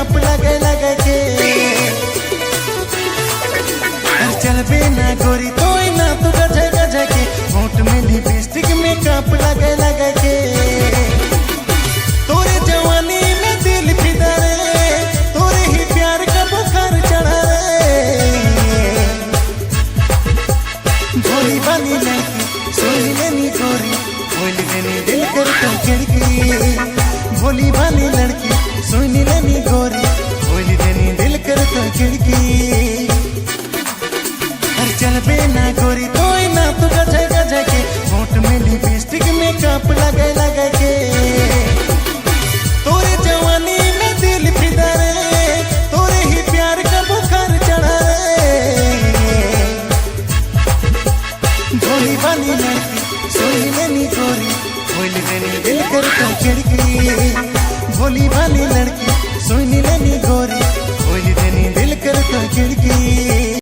makeup लगे लगे के चलबे ना गोरी तो ना तू गजे गजे के होंठ में लिपस्टिक मेकअप लगे लगे के तोरे जवानी में दिल फिदा रे तोरे ही प्यार का बुखार चढ़ा रे भोली बानी लड़की सोई लेनी गोरी बोल देनी दिल कर तो खिड़की भोली बानी लड़की सोई लेनी गोरी बोल देनी दिल कर तो खिड़की चलबे ना गोरी तो ना तू गजे गजे के होंठ में लिपस्टिक मेकअप लगे लगे के तोरे जवानी में दिल फिदा रे तोरे ही प्यार का बुखार चढ़ा रे भोली बानी लड़की सोई लेनी गोरी बोल देनी दिल कर तो